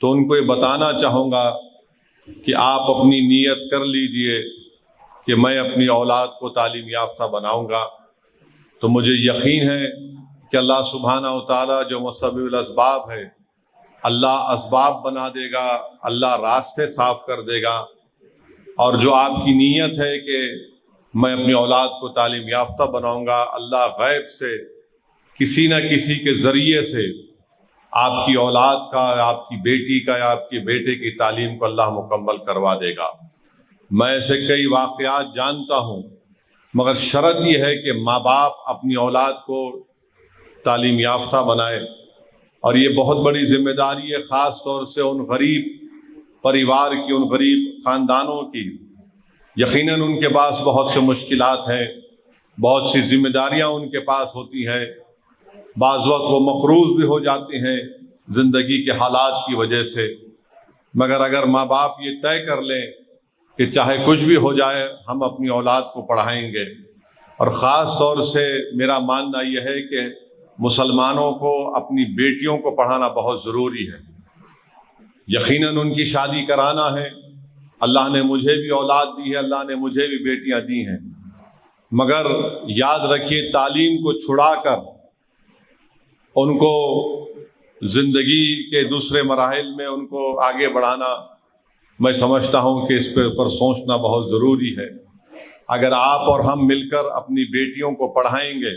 تو ان کو یہ بتانا چاہوں گا کہ آپ اپنی نیت کر لیجئے کہ میں اپنی اولاد کو تعلیم یافتہ بناؤں گا، تو مجھے یقین ہے کہ اللہ سبحانہ و تعالیٰ جو مسبب الاسباب ہے، اللہ اسباب بنا دے گا، اللہ راستے صاف کر دے گا۔ اور جو آپ کی نیت ہے کہ میں اپنی اولاد کو تعلیم یافتہ بناؤں گا، اللہ غیب سے کسی نہ کسی کے ذریعے سے آپ کی اولاد کا، آپ کی بیٹی کا یا آپ کے بیٹے کی تعلیم کو اللہ مکمل کروا دے گا۔ میں ایسے کئی واقعات جانتا ہوں، مگر شرط یہ ہے کہ ماں باپ اپنی اولاد کو تعلیم یافتہ بنائے، اور یہ بہت بڑی ذمہ داری ہے، خاص طور سے ان غریب پریوار کی، ان غریب خاندانوں کی۔ یقیناً ان کے پاس بہت سے مشکلات ہیں، بہت سی ذمہ داریاں ان کے پاس ہوتی ہیں، بعض وقت وہ مقروض بھی ہو جاتے ہیں زندگی کے حالات کی وجہ سے، مگر اگر ماں باپ یہ طے کر لیں کہ چاہے کچھ بھی ہو جائے ہم اپنی اولاد کو پڑھائیں گے، اور خاص طور سے میرا ماننا یہ ہے کہ مسلمانوں کو اپنی بیٹیوں کو پڑھانا بہت ضروری ہے۔ یقیناً ان کی شادی کرانا ہے، اللہ نے مجھے بھی اولاد دی ہے، اللہ نے مجھے بھی بیٹیاں دی ہیں، مگر یاد رکھیے تعلیم کو چھڑا کر ان کو زندگی کے دوسرے مراحل میں ان کو آگے بڑھانا، میں سمجھتا ہوں کہ اس پر سوچنا بہت ضروری ہے۔ اگر آپ اور ہم مل کر اپنی بیٹیوں کو پڑھائیں گے،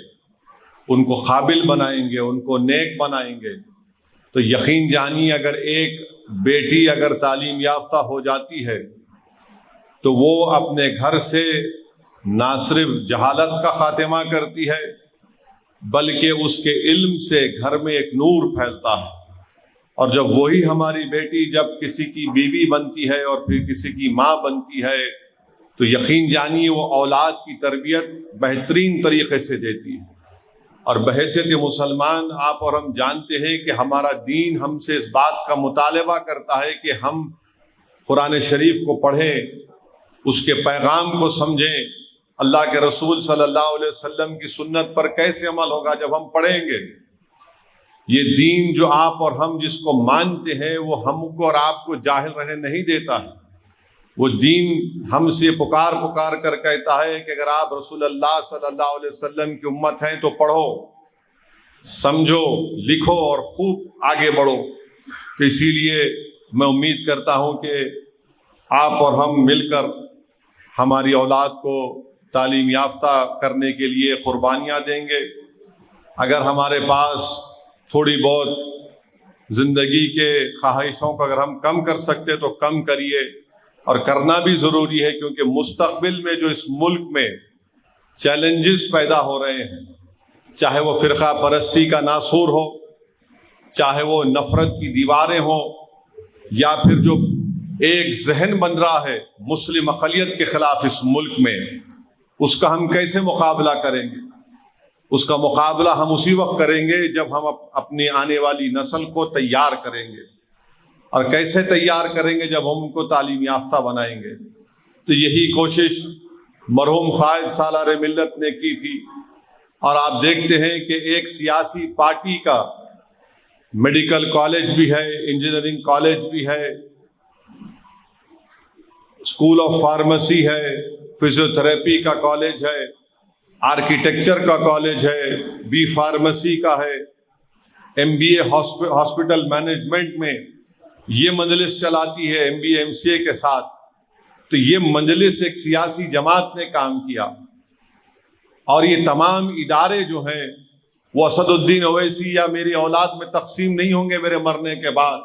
ان کو قابل بنائیں گے، ان کو نیک بنائیں گے، تو یقین جانیے اگر ایک بیٹی اگر تعلیم یافتہ ہو جاتی ہے تو وہ اپنے گھر سے نہ صرف جہالت کا خاتمہ کرتی ہے، بلکہ اس کے علم سے گھر میں ایک نور پھیلتا ہے۔ اور جب وہی ہماری بیٹی جب کسی کی بیوی بنتی ہے اور پھر کسی کی ماں بنتی ہے، تو یقین جانیے وہ اولاد کی تربیت بہترین طریقے سے دیتی ہے۔ اور بحیثیت مسلمان آپ اور ہم جانتے ہیں کہ ہمارا دین ہم سے اس بات کا مطالبہ کرتا ہے کہ ہم قرآن شریف کو پڑھیں، اس کے پیغام کو سمجھیں۔ اللہ کے رسول صلی اللہ علیہ وسلم کی سنت پر کیسے عمل ہوگا جب ہم پڑھیں گے؟ یہ دین جو آپ اور ہم جس کو مانتے ہیں وہ ہم کو اور آپ کو جاہل رہنے نہیں دیتا ہے۔ وہ دین ہم سے پکار کر کہتا ہے کہ اگر آپ رسول اللہ صلی اللہ علیہ وسلم کی امت ہیں تو پڑھو، سمجھو، لکھو اور خوب آگے بڑھو۔ تو اسی لیے میں امید کرتا ہوں کہ آپ اور ہم مل کر ہماری اولاد کو تعلیم یافتہ کرنے کے لیے قربانیاں دیں گے۔ اگر ہمارے پاس تھوڑی بہت زندگی کے خواہشوں کو اگر ہم کم کر سکتے تو کم کریے، اور کرنا بھی ضروری ہے، کیونکہ مستقبل میں جو اس ملک میں چیلنجز پیدا ہو رہے ہیں، چاہے وہ فرقہ پرستی کا ناسور ہو، چاہے وہ نفرت کی دیواریں ہوں، یا پھر جو ایک ذہن بن رہا ہے مسلم اقلیت کے خلاف اس ملک میں، اس کا ہم کیسے مقابلہ کریں گے؟ اس کا مقابلہ ہم اسی وقت کریں گے جب ہم اپنی آنے والی نسل کو تیار کریں گے، اور کیسے تیار کریں گے؟ جب ہم ان کو تعلیم یافتہ بنائیں گے۔ تو یہی کوشش مرحوم قائد سالار ملت نے کی تھی، اور آپ دیکھتے ہیں کہ ایک سیاسی پارٹی کا میڈیکل کالج بھی ہے، انجینئرنگ کالج بھی ہے، اسکول آف فارمیسی ہے، فزیوتھراپی کا کالج ہے، آرکیٹیکچر کا کالج ہے، بی فارمیسی کا ہے، MBA ہاسپٹل مینجمنٹ میں یہ مجلس چلاتی ہے MBA MCA کے ساتھ۔ تو یہ مجلس ایک سیاسی جماعت نے کام کیا، اور یہ تمام ادارے جو ہیں وہ اسد الدین اویسی یا میری اولاد میں تقسیم نہیں ہوں گے میرے مرنے کے بعد۔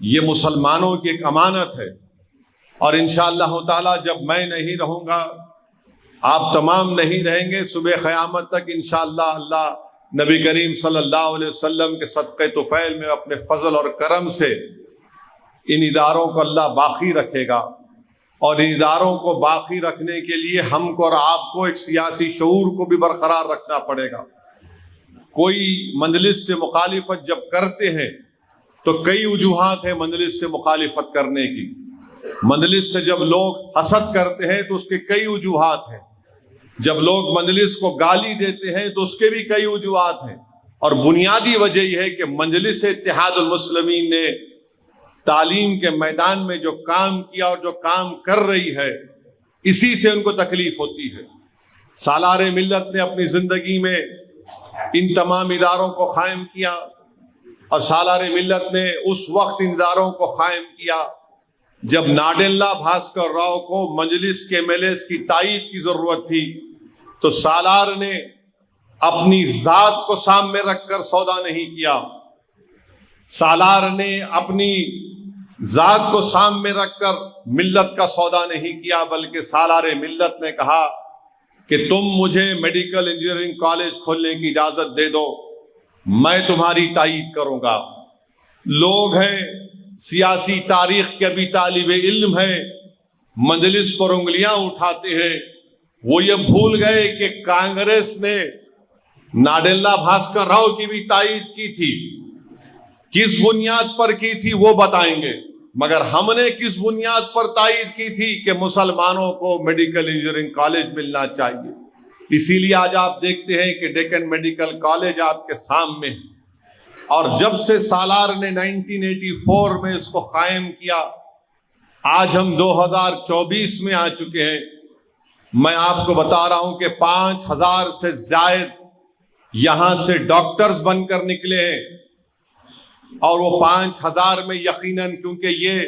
یہ مسلمانوں کی ایک امانت ہے، اور انشاءاللہ تعالی جب میں نہیں رہوں گا، آپ تمام نہیں رہیں گے، صبح قیامت تک انشاءاللہ اللہ نبی کریم صلی اللہ علیہ وسلم کے صدقے طفیل میں اپنے فضل اور کرم سے ان اداروں کو اللہ باقی رکھے گا، اور ان اداروں کو باقی رکھنے کے لیے ہم کو اور آپ کو ایک سیاسی شعور کو بھی برقرار رکھنا پڑے گا۔ کوئی مجلس سے مخالفت جب کرتے ہیں تو کئی وجوہات ہیں مجلس سے مخالفت کرنے کی۔ مجلس سے جب لوگ حسد کرتے ہیں تو اس کے کئی وجوہات ہیں، جب لوگ مجلس کو گالی دیتے ہیں تو اس کے بھی کئی وجوہات ہیں، اور بنیادی وجہ یہ ہے کہ مجلس اتحاد المسلمین نے تعلیم کے میدان میں جو کام کیا اور جو کام کر رہی ہے، اسی سے ان کو تکلیف ہوتی ہے۔ سالار ملت نے اپنی زندگی میں ان تمام اداروں کو قائم کیا، اور سالار ملت نے اس وقت ان اداروں کو قائم کیا جب ناڈیلا بھاسکر راؤ کو مجلس کے MLAs کی تائید کی ضرورت تھی، تو سالار نے اپنی ذات کو سامنے رکھ کر سودا نہیں کیا، سالار نے اپنی ذات کو سامنے رکھ کر ملت کا سودا نہیں کیا، بلکہ سالار ملت نے کہا کہ تم مجھے میڈیکل انجینئرنگ کالج کھولنے کی اجازت دے دو، میں تمہاری تائید کروں گا۔ لوگ ہیں سیاسی تاریخ کے بھی طالب علم ہیں، مجلس پر انگلیاں اٹھاتے ہیں، وہ یہ بھول گئے کہ کانگریس نے ناڈیلا بھاسکر راؤ کی بھی تائید کی تھی، کس بنیاد پر کی تھی وہ بتائیں گے، مگر ہم نے کس بنیاد پر تائید کی تھی کہ مسلمانوں کو میڈیکل انجینئرنگ کالج ملنا چاہیے۔ اسی لیے آج آپ دیکھتے ہیں کہ ڈیکن میڈیکل کالج آپ کے سامنے ہے، اور جب سے سالار نے 1984 میں اس کو قائم کیا، آج ہم 2024 میں آ چکے ہیں، میں آپ کو بتا رہا ہوں کہ 5000 سے زائد یہاں سے ڈاکٹرز بن کر نکلے ہیں، اور وہ 5000 میں یقیناً، کیونکہ یہ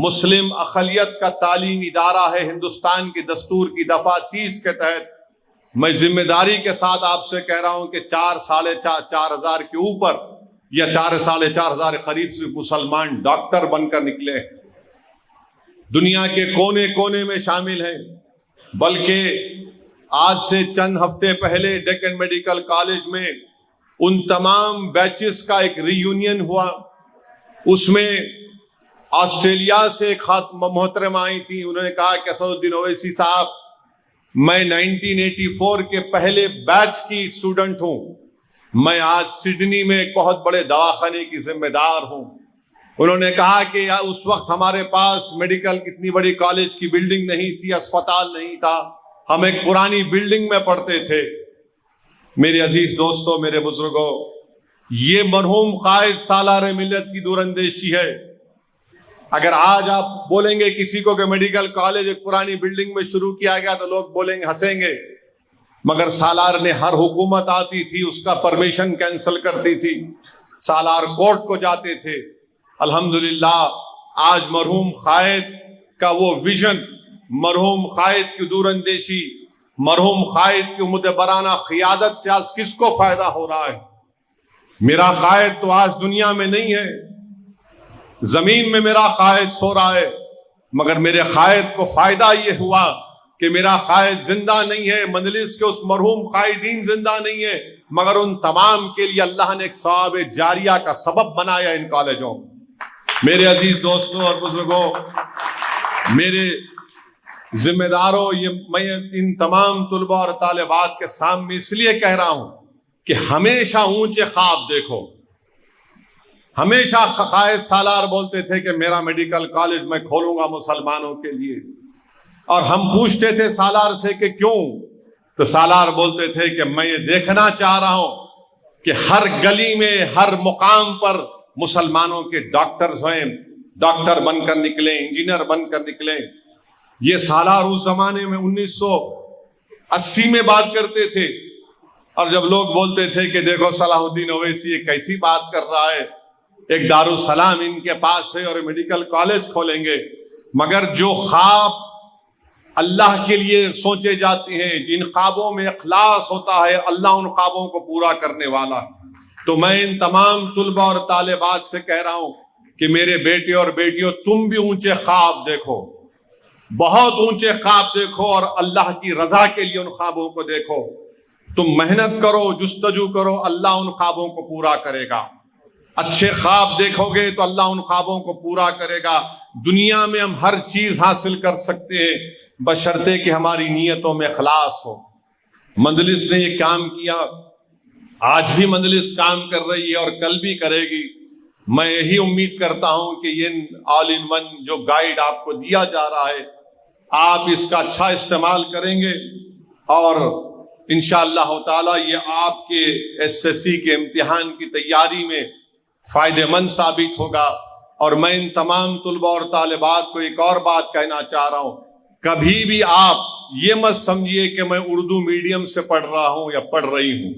مسلم اقلیت کا تعلیمی ادارہ ہے ہندوستان کی دستور کی دفعہ 30 کے تحت، میں ذمہ داری کے ساتھ آپ سے کہہ رہا ہوں کہ 4,500 کے اوپر یا 4,500 قریب سے مسلمان ڈاکٹر بن کر نکلے ہیں، دنیا کے کونے کونے میں شامل ہیں۔ بلکہ آج سے چند ہفتے پہلے ڈیکن میڈیکل کالج میں ان تمام بیچز کا ایک ری یونین ہوا، اس میں آسٹریلیا سے ایک محترمہ آئی تھی، انہوں نے کہا کہ اسد الدین اویسی صاحب، میں 1984 کے پہلے بیچ کی اسٹوڈنٹ ہوں، میں آج سڈنی میں ایک بہت بڑے دواخانے کی ذمہ دار ہوں۔ انہوں نے کہا کہ اس وقت ہمارے پاس میڈیکل اتنی بڑی کالج کی بلڈنگ نہیں تھی، اسپتال نہیں تھا، ہم ایک پرانی بلڈنگ میں پڑھتے تھے۔ میرے عزیز دوستو، میرے بزرگوں، یہ مرحوم قائد سالار ملت کی دور اندیشی ہے۔ اگر آج آپ بولیں گے کسی کو کہ میڈیکل کالج ایک پرانی بلڈنگ میں شروع کیا گیا تو لوگ بولیں گے، ہنسیں گے، مگر سالار نے ہر حکومت آتی تھی اس کا پرمیشن کینسل کرتی تھی، سالار کورٹ کو جاتے تھے۔ الحمدللہ آج مرحوم قائد کا وہ ویژن، مرحوم قائد کی دور اندیشی، مرحوم قائد کی مدبرانہ قیادت سے آج کس کو فائدہ ہو رہا ہے؟ میرا قائد تو آج دنیا میں نہیں ہے، زمین میں میرا قائد سو رہا ہے، مگر میرے قائد کو فائدہ یہ ہوا کہ میرا قائد زندہ نہیں ہے، مجلس کے اس مرحوم قائدین زندہ نہیں ہے، مگر ان تمام کے لیے اللہ نے ایک ثواب جاریہ کا سبب بنایا ان کالجوں۔ میرے عزیز دوستوں اور بزرگوں، میرے ذمہ داروں، میں ان تمام طلباء اور طالبات کے سامنے اس لیے کہہ رہا ہوں کہ ہمیشہ اونچے خواب دیکھو۔ ہمیشہ قائد سالار بولتے تھے کہ میرا میڈیکل کالج میں کھولوں گا مسلمانوں کے لیے، اور ہم پوچھتے تھے سالار سے کہ کیوں؟ تو سالار بولتے تھے کہ میں یہ دیکھنا چاہ رہا ہوں کہ ہر گلی میں، ہر مقام پر مسلمانوں کے ڈاکٹرز ہیں، ڈاکٹر بن کر نکلیں، انجینئر بن کر نکلیں۔ یہ سالار اس زمانے میں 1980 میں بات کرتے تھے، اور جب لوگ بولتے تھے کہ دیکھو صلاح الدین اویسی یہ کیسی بات کر رہا ہے، ایک دارالسلام ان کے پاس ہے اور میڈیکل کالج کھولیں گے، مگر جو خواب اللہ کے لیے سوچے جاتے ہیں، جن خوابوں میں اخلاص ہوتا ہے، اللہ ان خوابوں کو پورا کرنے والا ہے۔ تو میں ان تمام طلباء اور طالبات سے کہہ رہا ہوں کہ میرے بیٹے اور بیٹیوں، تم بھی اونچے خواب دیکھو، بہت اونچے خواب دیکھو، اور اللہ کی رضا کے لیے ان خوابوں کو دیکھو۔ تم محنت کرو، جستجو کرو، اللہ ان خوابوں کو پورا کرے گا۔ اچھے خواب دیکھو گے تو اللہ ان خوابوں کو پورا کرے گا۔ دنیا میں ہم ہر چیز حاصل کر سکتے ہیں بشرطے کہ ہماری نیتوں میں اخلاص ہو۔ مجلس نے یہ کام کیا، آج بھی مجلس کام کر رہی ہے اور کل بھی کرے گی۔ میں یہی امید کرتا ہوں کہ یہ آل ان ون جو گائیڈ آپ کو دیا جا رہا ہے، آپ اس کا اچھا استعمال کریں گے، اور انشاءاللہ تعالی یہ آپ کے SSC کے امتحان کی تیاری میں فائدہ مند ثابت ہوگا۔ اور میں ان تمام طلباء اور طالبات کو ایک اور بات کہنا چاہ رہا ہوں، کبھی بھی آپ یہ مت سمجھیے کہ میں اردو میڈیم سے پڑھ رہا ہوں یا پڑھ رہی ہوں.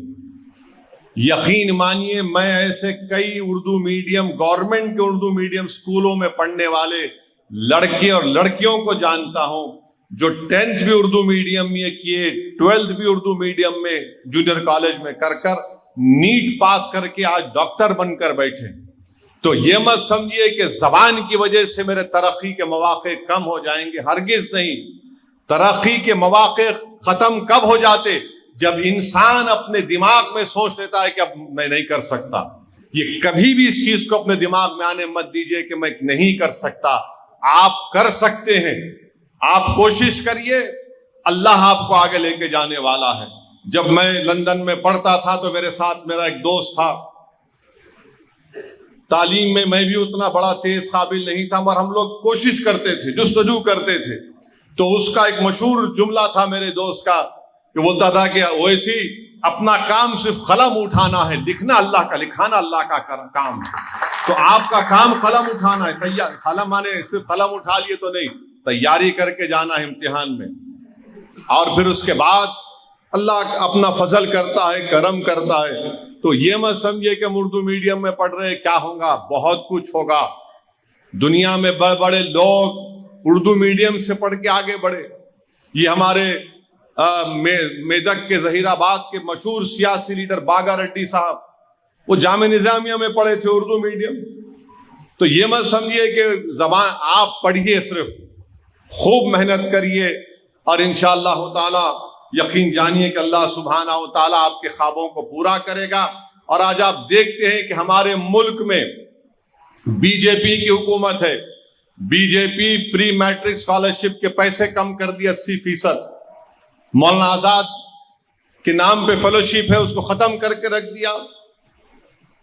یقین مانیے میں ایسے کئی اردو میڈیم، گورنمنٹ کے اردو میڈیم سکولوں میں پڑھنے والے لڑکے اور لڑکیوں کو جانتا ہوں جو 10th بھی اردو میڈیم میں کیے، 12th بھی اردو میڈیم میں جونیئر کالج میں کر نیٹ پاس کر کے آج ڈاکٹر بن کر بیٹھے. تو یہ مت سمجھیے کہ زبان کی وجہ سے میرے ترقی کے مواقع کم ہو جائیں گے، ہرگز نہیں. ترقی کے مواقع ختم کب ہو جاتے؟ جب انسان اپنے دماغ میں سوچ لیتا ہے کہ اب میں نہیں کر سکتا. یہ کبھی بھی اس چیز کو اپنے دماغ میں آنے مت دیجئے کہ میں نہیں کر سکتا. آپ کر سکتے ہیں، آپ کوشش کریے، اللہ آپ کو آگے لے کے جانے والا ہے. جب میں لندن میں پڑھتا تھا تو میرے ساتھ میرا ایک دوست تھا. تعلیم میں بھی اتنا بڑا تیز قابل نہیں تھا، مگر ہم لوگ کوشش کرتے تھے، جستجو کرتے تھے. تو اس کا ایک مشہور جملہ تھا میرے دوست کا، کہ بولتا تھا کہ اویسی اپنا کام صرف قلم اٹھانا ہے، لکھنا اللہ کا، لکھانا اللہ کا کام. تو آپ کا کام قلم اٹھانا ہے. قلم آنے صرف قلم اٹھا لیے تو نہیں، تیاری کر کے جانا ہے امتحان میں. اور پھر اس کے بعد اللہ اپنا فضل کرتا ہے، کرم کرتا ہے. تو یہ مت سمجھے کہ ہم اردو میڈیم میں پڑھ رہے کیا ہوگا، بہت کچھ ہوگا. دنیا میں بڑے بڑے لوگ اردو میڈیم سے پڑھ کے آگے بڑھے. یہ ہمارے میدک کے ظہیر آباد کے مشہور سیاسی لیڈر باگا ریڈی صاحب، وہ جامعہ نظامیہ میں پڑھے تھے اردو میڈیم. تو یہ مت سمجھیے کہ زبان آپ پڑھیے، صرف خوب محنت کریے اور انشاءاللہ تعالی یقین جانیے کہ اللہ سبحانہ و تعالیٰ آپ کے خوابوں کو پورا کرے گا. اور آج آپ دیکھتے ہیں کہ ہمارے ملک میں بی جے پی کی حکومت ہے. بی جے پی پری میٹرک اسکالرشپ کے پیسے کم کر دیے 80%. مولانا آزاد کے نام پہ فیلوشپ ہے، اس کو ختم کر کے رکھ دیا.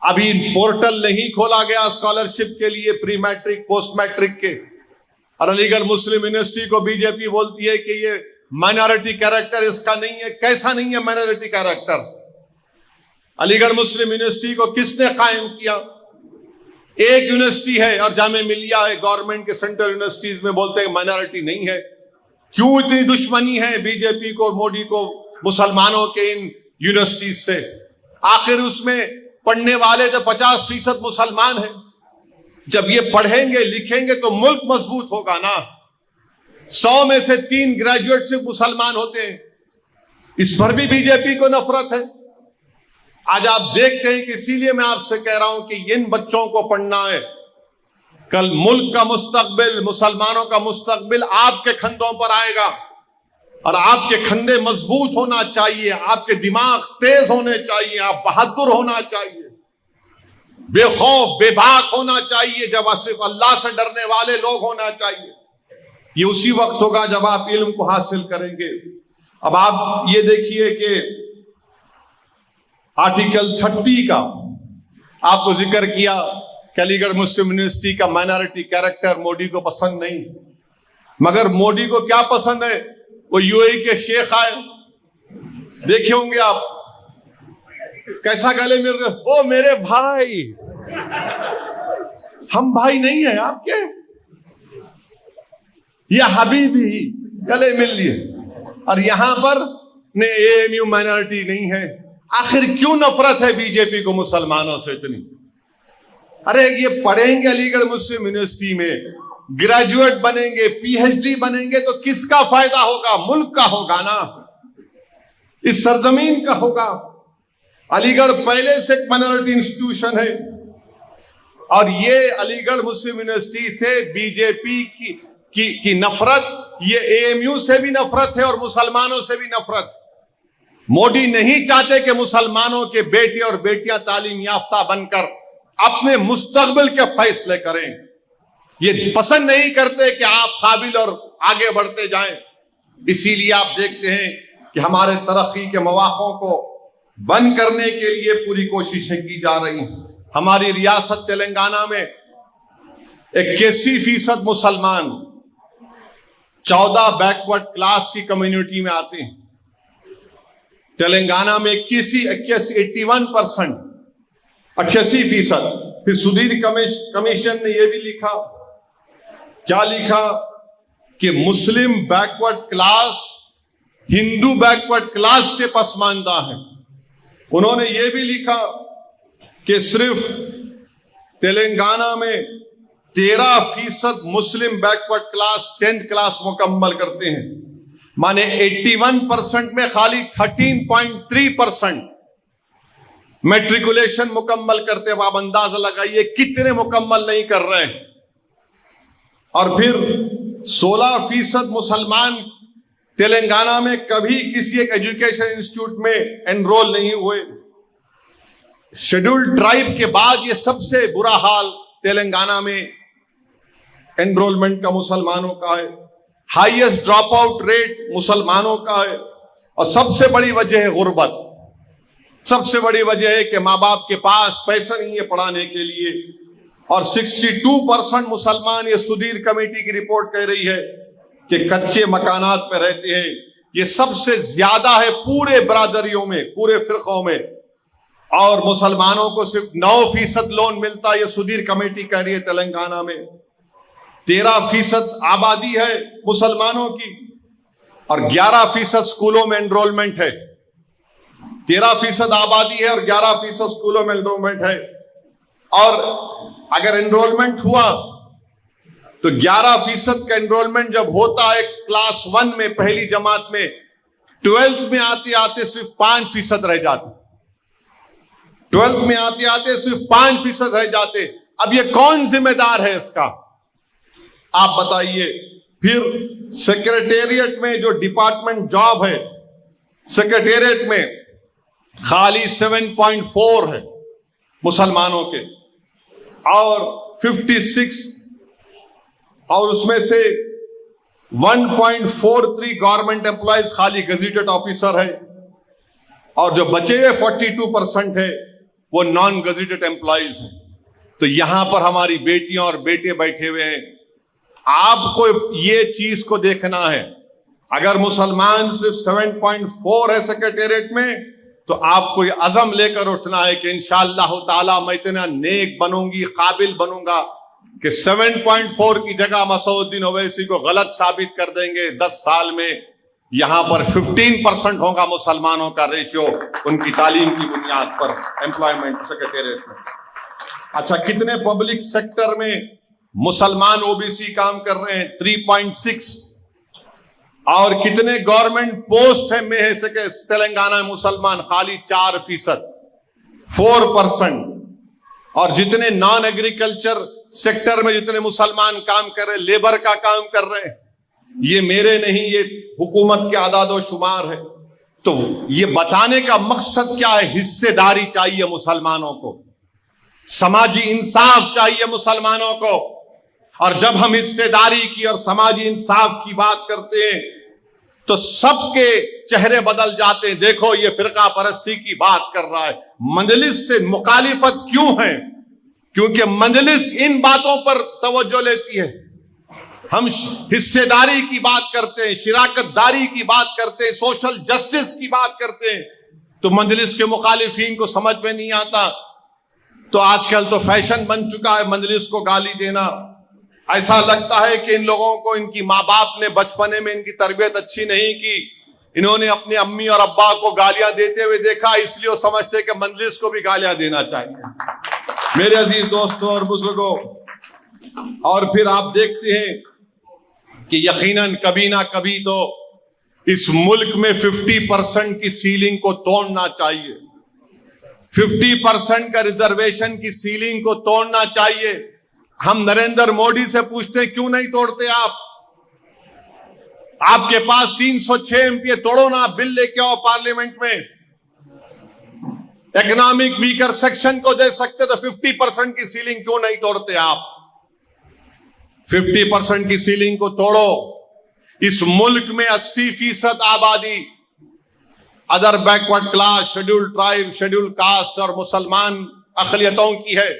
ابھی پورٹل نہیں کھولا گیا اسکالرشپ کے لیے پری میٹرک پوسٹ میٹرک کے. اور علی گڑھ مسلم یونیورسٹی کو بی جے پی بولتی ہے کہ یہ مائنارٹی کیریکٹر اس کا نہیں ہے. کیسا نہیں ہے مائنارٹی کیریکٹر؟ علی گڑھ مسلم یونیورسٹی کو کس نے قائم کیا؟ ایک یونیورسٹی ہے اور جامعہ ملیہ ہے گورنمنٹ کے سینٹرل یونیورسٹیز میں، بولتے ہیں مائنارٹی نہیں ہے. کیوں اتنی دشمنی ہے بی جے پی کو، مودی کو مسلمانوں کے ان یونیورسٹیز سے؟ آخر اس میں پڑھنے والے تو 50% مسلمان ہیں. جب یہ پڑھیں گے لکھیں گے تو ملک مضبوط ہوگا نا. 100 میں سے 3 گریجویٹ صرف مسلمان ہوتے ہیں. اس پر بھی بی جے پی کو نفرت ہے. آج آپ دیکھتے ہیں کہ اسی لیے میں آپ سے کہہ رہا ہوں کہ ان بچوں کو پڑھنا ہے. کل ملک کا مستقبل، مسلمانوں کا مستقبل آپ کے کندھوں پر آئے گا. اور آپ کے کندھے مضبوط ہونا چاہیے، آپ کے دماغ تیز ہونے چاہیے، آپ بہادر ہونا چاہیے، بے خوف بے باک ہونا چاہیے. جب صرف اللہ سے ڈرنے والے لوگ ہونا چاہیے. یہ اسی وقت ہوگا جب آپ علم کو حاصل کریں گے. اب آپ یہ دیکھیے کہ آرٹیکل 30 کا آپ کو ذکر کیا کہ علی گڑھ مسلم یونیورسٹی کا مائنارٹی کیریکٹر مودی کو پسند نہیں. مگر مودی کو کیا پسند ہے؟ وہ یو اے کے شیخ آئے، دیکھے ہوں گے آپ کیسا گلے مل رہے. او میرے بھائی، ہم بھائی نہیں ہیں آپ کے، یہ حبیبی، گلے مل لیے. اور یہاں پر اے ایم یو مائنارٹی نہیں ہے. آخر کیوں نفرت ہے بی جے پی کو مسلمانوں سے اتنی؟ ارے یہ پڑھیں گے علی گڑھ مسلم یونیورسٹی میں، گریجویٹ بنیں گے، پی ایچ ڈی بنیں گے تو کس کا فائدہ ہوگا؟ ملک کا ہوگا نا، اس سرزمین کا ہوگا. علی گڑھ پہلے سے ایک مائنارٹی انسٹیٹیوشن ہے. اور یہ علی گڑھ مسلم یونیورسٹی سے بی جے پی کی نفرت، یہ اے ایم یو سے بھی نفرت ہے اور مسلمانوں سے بھی نفرت. مودی نہیں چاہتے کہ مسلمانوں کے بیٹے اور بیٹیاں تعلیم یافتہ بن کر اپنے مستقبل کے فیصلے کریں. یہ پسند نہیں کرتے کہ آپ قابل اور آگے بڑھتے جائیں. اسی لیے آپ دیکھتے ہیں کہ ہمارے ترقی کے مواقع کو بند کرنے کے لیے پوری کوششیں کی جا رہی ہیں. ہماری ریاست تلنگانہ میں 81% مسلمان 14 بیکورڈ کلاس کی کمیونٹی میں آتے ہیں. تلنگانہ میں 81% پھر سدھیر کمیشن نے یہ بھی لکھا، کیا لکھا کہ مسلم بیکورڈ کلاس ہندو بیکورڈ کلاس سے پسماندہ ہے۔ انہوں نے یہ بھی لکھا کہ صرف تلنگانہ میں 13% مسلم بیکورڈ کلاس 10th کلاس مکمل کرتے ہیں، مانے 81% میں خالی 13.3% میٹریکولیشن مکمل کرتے ہیں۔ آپ اندازہ لگائیے کتنے مکمل نہیں کر رہے ہیں۔ اور پھر 16% مسلمان تلنگانہ میں کبھی کسی ایک ایجوکیشن انسٹیٹیوٹ میں انرول نہیں ہوئے۔ شیڈول ٹرائب کے بعد یہ سب سے برا حال تلنگانہ میں انرولمنٹ کا مسلمانوں کا ہے۔ ہائیسٹ ڈراپ آؤٹ ریٹ مسلمانوں کا ہے، اور سب سے بڑی وجہ ہے غربت۔ سب سے بڑی وجہ ہے کہ ماں باپ کے پاس پیسہ نہیں ہے پڑھانے کے لیے، اور 62% مسلمان، یہ سدھیر کمیٹی کی رپورٹ کہہ رہی ہے کہ کچے مکانات میں رہتے ہیں۔ یہ سب سے زیادہ ہے پورے برادریوں میں، پورے فرقوں میں، اور مسلمانوں کو صرف 9% لون ملتا ہے۔ یہ سدھیر کمیٹی کہہ رہی ہے تلنگانہ میں 13% آبادی ہے مسلمانوں کی، اور 11% سکولوں میں انرولمنٹ ہے۔ 13% آبادی ہے اور 11% سکولوں میں انرولمنٹ ہے۔ اور اگر انرولمنٹ ہوا تو 11% کا انرولمنٹ جب ہوتا ہے کلاس 1 میں، پہلی جماعت میں، 12th میں آتے آتے صرف 5% رہ جاتے۔ 12th میں آتے آتے صرف 5% رہ جاتے۔ اب یہ کون ذمہ دار ہے اس کا؟ آپ بتائیے۔ پھر سیکریٹریٹ میں جو ڈپارٹمنٹ جاب ہے، سیکریٹریٹ میں خالی 7.4 ہے مسلمانوں کے، اور 56، اور اس میں سے 1.43 گورنمنٹ امپلائیز خالی گزیٹڈ آفیسر ہے، اور جو بچے ہوئے 42% ہے وہ نان گزیٹڈ امپلائیز ہیں۔ تو یہاں پر ہماری بیٹیاں اور بیٹے بیٹھے ہوئے ہیں۔ آپ کو یہ چیز کو دیکھنا ہے، اگر مسلمان صرف 7.4 ہے سیکریٹریٹ میں، تو آپ کو یہ عزم لے کر اٹھنا ہے کہ انشاءاللہ تعالی میں اتنا نیک بنوں گی، قابل بنوں گا کہ 7.4 کی جگہ مسعود الدین اویسی کو غلط ثابت کر دیں گے۔ 10 سال میں یہاں پر 15% ہوگا مسلمانوں کا ریشیو ان کی تعلیم کی بنیاد پر امپلائمنٹ سیکریٹریٹ میں۔ اچھا، کتنے پبلک سیکٹر میں مسلمان او بی سی کام کر رہے ہیں؟ 3.6۔ اور کتنے گورنمنٹ پوسٹ ہیں میں ہے سکے تلنگانہ میں مسلمان؟ خالی 4%، 4%۔ اور جتنے نان ایگریکلچر سیکٹر میں جتنے مسلمان کام کر رہے ہیں، لیبر کا کام کر رہے ہیں، یہ میرے نہیں، یہ حکومت کے اعداد و شمار ہے۔ تو یہ بتانے کا مقصد کیا ہے؟ حصے داری چاہیے مسلمانوں کو، سماجی انصاف چاہیے مسلمانوں کو۔ اور جب ہم حصے داری کی اور سماجی انصاف کی بات کرتے ہیں تو سب کے چہرے بدل جاتے ہیں۔ دیکھو یہ فرقہ پرستی کی بات کر رہا ہے، مجلس سے مخالفت کیوں ہے؟ کیونکہ مجلس ان باتوں پر توجہ لیتی ہے۔ ہم حصے داری کی بات کرتے ہیں، شراکت داری کی بات کرتے ہیں، سوشل جسٹس کی بات کرتے ہیں، تو مجلس کے مخالفین کو سمجھ میں نہیں آتا۔ تو آج کل تو فیشن بن چکا ہے مجلس کو گالی دینا۔ ایسا لگتا ہے کہ ان لوگوں کو ان کی ماں باپ نے بچپنے میں ان کی تربیت اچھی نہیں کی، انہوں نے اپنے امی اور ابا کو گالیاں دیتے ہوئے دیکھا، اس لیے وہ سمجھتے کہ مجلس کو بھی گالیاں دینا چاہیے۔ میرے عزیز دوستوں اور بزرگوں، اور پھر آپ دیکھتے ہیں کہ یقیناً کبھی نہ کبھی تو اس ملک میں 50% کی سیلنگ کو توڑنا چاہیے، 50% کا ریزرویشن کی سیلنگ کو توڑنا چاہیے۔ ہم نریندر موڈی سے پوچھتے ہیں کیوں نہیں توڑتے آپ کے پاس 306 MP، توڑو نا، بل لے کے آؤ پارلیمنٹ میں۔ اکنامک ویکر سیکشن کو دے سکتے تو 50% کی سیلنگ کیوں نہیں توڑتے آپ؟ 50% کی سیلنگ کو توڑو۔ اس ملک میں 80% آبادی other backward class, schedule tribe, schedule cost اور مسلمان اقلیتوں کی ہے۔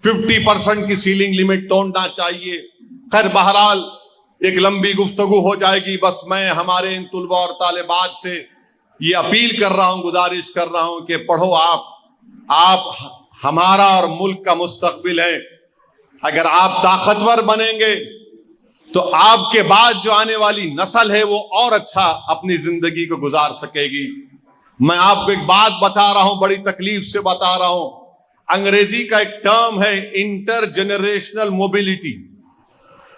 50% کی سیلنگ لمٹ توڑنا چاہیے۔ خیر بہرحال ایک لمبی گفتگو ہو جائے گی، بس میں ہمارے ان طلباء اور طالبات سے یہ اپیل کر رہا ہوں، گزارش کر رہا ہوں کہ پڑھو آپ ہمارا اور ملک کا مستقبل ہے. اگر آپ طاقتور بنیں گے تو آپ کے بعد جو آنے والی نسل ہے وہ اور اچھا اپنی زندگی کو گزار سکے گی. میں آپ کو ایک بات بتا رہا ہوں, بڑی تکلیف سے بتا رہا ہوں. انگریزی کا ایک ٹرم ہے inter generational mobility.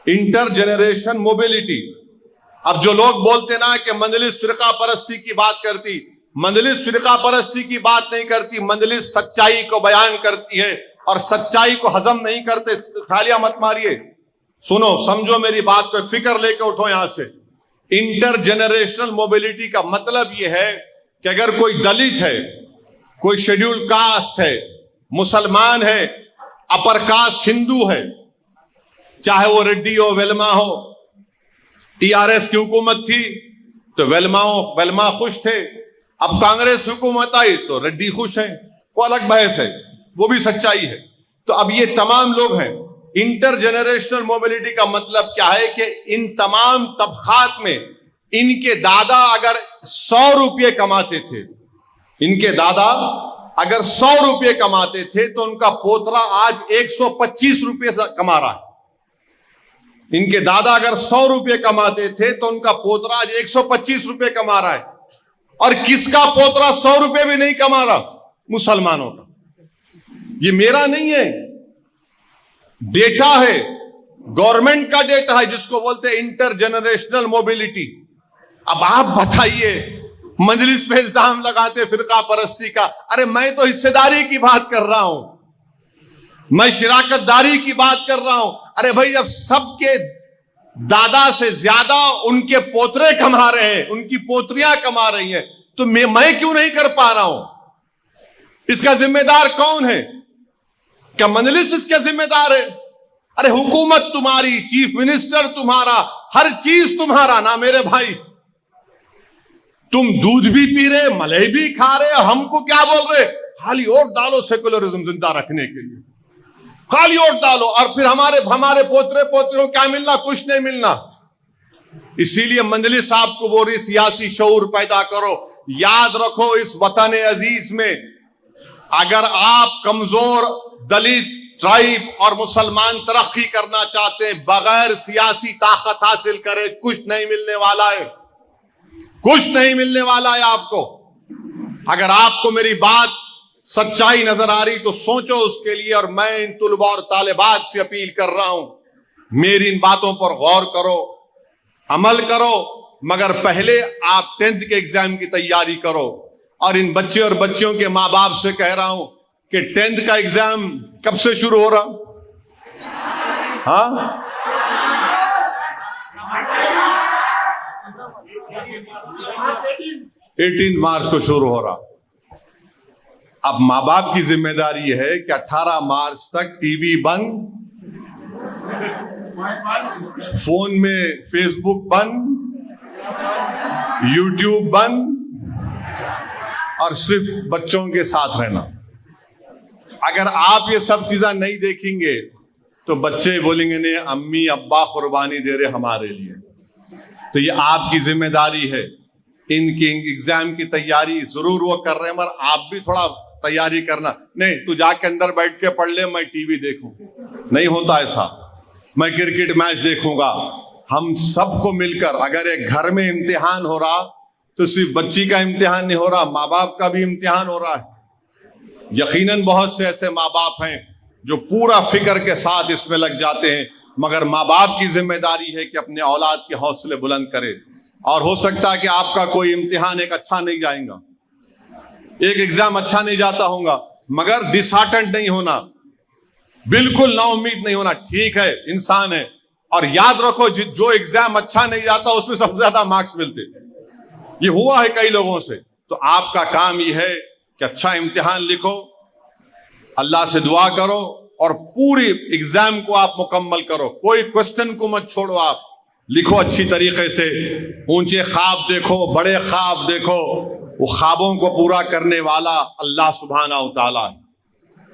Inter generation mobility. اب جو لوگ بولتے نا کہ مجلس فرقہ پرستی کی بات کرتی, مجلس فرقہ پرستی کی بات نہیں کرتی, مجلس سچائی کو بیان کرتی ہے اور سچائی کو ہضم نہیں کرتے. تھالیاں مت ماریے, سنو سمجھو میری بات کو, فکر لے کے اٹھو یہاں سے. انٹر جنریشنل موبلٹی کا مطلب یہ ہے کہ اگر کوئی دلت ہے, کوئی شیڈیول کاسٹ ہے, مسلمان ہے, اپر کاسٹ ہندو ہے, چاہے وہ ریڈی ہو ویلما ہو. ٹی آر ایس کی حکومت تھی تو ویلما خوش تھے, اب کانگریس حکومت آئی تو ریڈی خوش ہیں, وہ الگ بحث ہے, وہ بھی سچائی ہے. تو اب یہ تمام لوگ ہیں. انٹر جنریشنل موبلٹی کا مطلب کیا ہے کہ ان تمام طبقات میں ان کے دادا اگر 100 روپے کماتے تھے, ان کے دادا اگر 100 روپے کماتے تھے تو ان کا پوترا آج 125 روپے کما رہا ہے. ان کے دادا اگر 100 روپے کماتے تھے تو ان کا پوترا آج 125 روپے کما رہا ہے. اور کس کا پوترا 100 روپے بھی نہیں کما رہا؟ مسلمانوں کا. یہ میرا نہیں ہے, ڈیٹا ہے, گورنمنٹ کا ڈیٹا ہے جس کو بولتے ہیں انٹر جنریشنل موبلٹی. اب آپ بتائیے, مجلس میں الزام لگاتے فرقہ پرستی کا. ارے میں تو حصے داری کی بات کر رہا ہوں, میں شراکت داری کی بات کر رہا ہوں. ارے بھائی جب سب کے دادا سے زیادہ ان کے پوترے کما رہے ہیں, ان کی پوتریاں کما رہی ہیں, تو میں کیوں نہیں کر پا رہا ہوں؟ اس کا ذمہ دار کون ہے؟ کیا مجلس اس کا ذمہ دار ہے؟ ارے حکومت تمہاری, چیف منسٹر تمہارا, ہر چیز تمہارا نا میرے بھائی. تم دودھ بھی پی رہے, ملائی بھی کھا رہے, ہم کو کیا بول رہے؟ خالی ووٹ ڈالو سیکولرزم زندہ رکھنے کے لیے, خالی ووٹ ڈالو. اور پھر ہمارے پوترے پوتریوں کیا ملنا؟ کچھ نہیں ملنا. اسی لیے مجلس آپ کو بول رہی سیاسی شعور پیدا کرو. یاد رکھو اس وطن عزیز میں اگر آپ کمزور دلت ٹرائب اور مسلمان ترقی کرنا چاہتے ہیں, بغیر سیاسی طاقت حاصل کرے کچھ نہیں ملنے والا ہے, کچھ نہیں ملنے والا ہے آپ کو. اگر آپ کو میری بات سچائی نظر آ رہی تو سوچو اس کے لیے. اور میں ان طلباء اور طالبات سے اپیل کر رہا ہوں, میری ان باتوں پر غور کرو, عمل کرو, مگر پہلے آپ 10th کے ایگزام کی تیاری کرو. اور ان بچے اور بچیوں کے ماں باپ سے کہہ رہا ہوں کہ 10th کا ایگزام کب سے شروع ہو رہا؟ ہاں 18 مارچ کو شروع ہو رہا. اب ماں باپ کی ذمہ داری یہ ہے کہ 18 مارچ تک ٹی وی بند, فون میں فیس بک بند, یوٹیوب بند, اور صرف بچوں کے ساتھ رہنا. اگر آپ یہ سب چیزیں نہیں دیکھیں گے تو بچے بولیں گے نہیں امی ابا قربانی دے رہے ہمارے لیے. تو یہ آپ کی ذمہ داری ہے. ان کی ایگزام کی تیاری ضرور وہ کر رہے ہیں, مگر آپ بھی تھوڑا تیاری کرنا. نہیں تو جا کے اندر بیٹھ کے پڑھ لے, میں ٹی وی دیکھوں, نہیں ہوتا ایسا. میں کرکٹ میچ دیکھوں گا. ہم سب کو مل کر, اگر ایک گھر میں امتحان ہو رہا تو صرف بچی کا امتحان نہیں ہو رہا, ماں باپ کا بھی امتحان ہو رہا ہے. یقیناً بہت سے ایسے ماں باپ ہیں جو پورا فکر کے ساتھ اس میں لگ جاتے ہیں, مگر ماں باپ کی ذمہ داری ہے کہ اپنے اولاد کے حوصلے بلند کرے. اور ہو سکتا ہے کہ آپ کا کوئی امتحان ایک اچھا نہیں جائے گا, ایک ایگزام اچھا نہیں جاتا ہوگا, مگر ڈس ہارٹنڈ نہیں ہونا, بالکل نا امید نہیں ہونا. ٹھیک ہے, انسان ہے. اور یاد رکھو جو ایگزام اچھا نہیں جاتا اس میں سب سے زیادہ مارکس ملتے, یہ ہوا ہے کئی لوگوں سے. تو آپ کا کام یہ ہے کہ اچھا امتحان لکھو, اللہ سے دعا کرو, اور پوری ایگزام کو آپ مکمل کرو. کوئی کوشچن کو مت چھوڑو, آپ لکھو اچھی طریقے سے. اونچے خواب دیکھو, بڑے خواب دیکھو, وہ خوابوں کو پورا کرنے والا اللہ سبحانہ و تعالیٰ.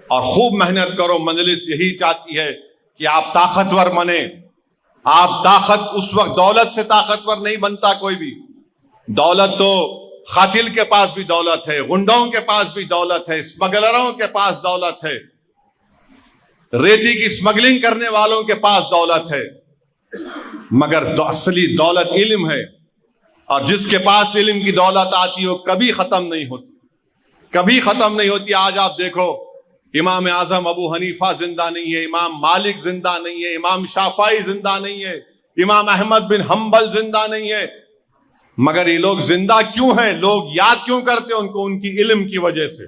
اور خوب محنت کرو. مجلس یہی چاہتی ہے کہ آپ طاقتور بنے. آپ اس وقت دولت سے طاقتور نہیں بنتا کوئی بھی. دولت تو قاتل کے پاس بھی دولت ہے، غنڈوں کے پاس بھی دولت ہے، اسمگلروں کے پاس دولت ہے، ریتی کی اسمگلنگ کرنے والوں کے پاس دولت ہے، مگر اصلی دولت علم ہے، اور جس کے پاس علم کی دولت آتی ہے وہ کبھی ختم نہیں ہوتی، کبھی ختم نہیں ہوتی۔ آج آپ دیکھو امام اعظم ابو حنیفہ زندہ نہیں ہے، امام مالک زندہ نہیں ہے، امام شافعی زندہ نہیں ہے، امام احمد بن حنبل زندہ نہیں ہے، مگر یہ لوگ زندہ کیوں ہیں؟ لوگ یاد کیوں کرتے ہیں ان کو؟ ان کی علم کی وجہ سے۔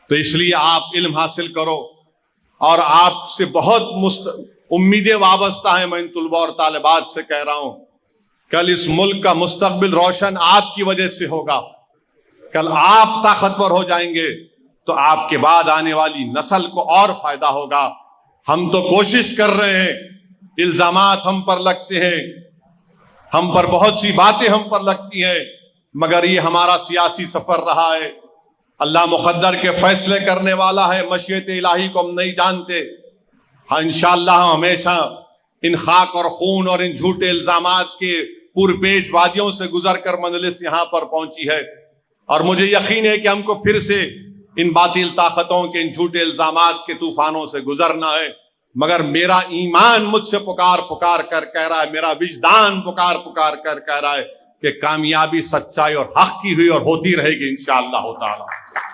تو اس لیے آپ علم حاصل کرو، اور آپ سے بہت امیدیں وابستہ ہیں۔ میں ان طلباء اور طالبات سے کہہ رہا ہوں، کل اس ملک کا مستقبل روشن آپ کی وجہ سے ہوگا۔ کل آپ طاقتور ہو جائیں گے تو آپ کے بعد آنے والی نسل کو اور فائدہ ہوگا۔ ہم تو کوشش کر رہے ہیں، الزامات ہم پر لگتے ہیں، ہم پر بہت سی باتیں ہم پر لگتی ہیں، مگر یہ ہمارا سیاسی سفر رہا ہے۔ اللہ مقدر کے فیصلے کرنے والا ہے، مشیت الہی کو ہم نہیں جانتے۔ ہاں انشاءاللہ ہم ہمیشہ ان خاک اور خون اور ان جھوٹے الزامات کے پرپیچ وادیوں سے گزر کر مجلس یہاں پر پہنچی ہے، اور مجھے یقین ہے کہ ہم کو پھر سے ان باطل طاقتوں کے ان جھوٹے الزامات کے طوفانوں سے گزرنا ہے۔ مگر میرا ایمان مجھ سے پکار پکار کر کہہ رہا ہے، میرا وجدان پکار پکار کر کہہ رہا ہے کہ کامیابی سچائی اور حق کی ہوئی اور ہوتی رہے گی انشاءاللہ تعالی،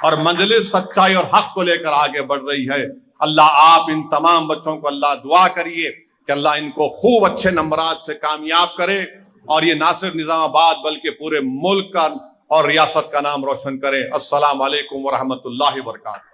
اور مجلس سچائی اور حق کو لے کر آگے بڑھ رہی ہے۔ اللہ آپ ان تمام بچوں کو اللہ دعا کریے کہ اللہ ان کو خوب اچھے نمبرات سے کامیاب کرے، اور یہ نہ صرف نظام آباد بلکہ پورے ملک کا اور ریاست کا نام روشن کرے۔ السلام علیکم ورحمۃ اللہ وبرکاتہ۔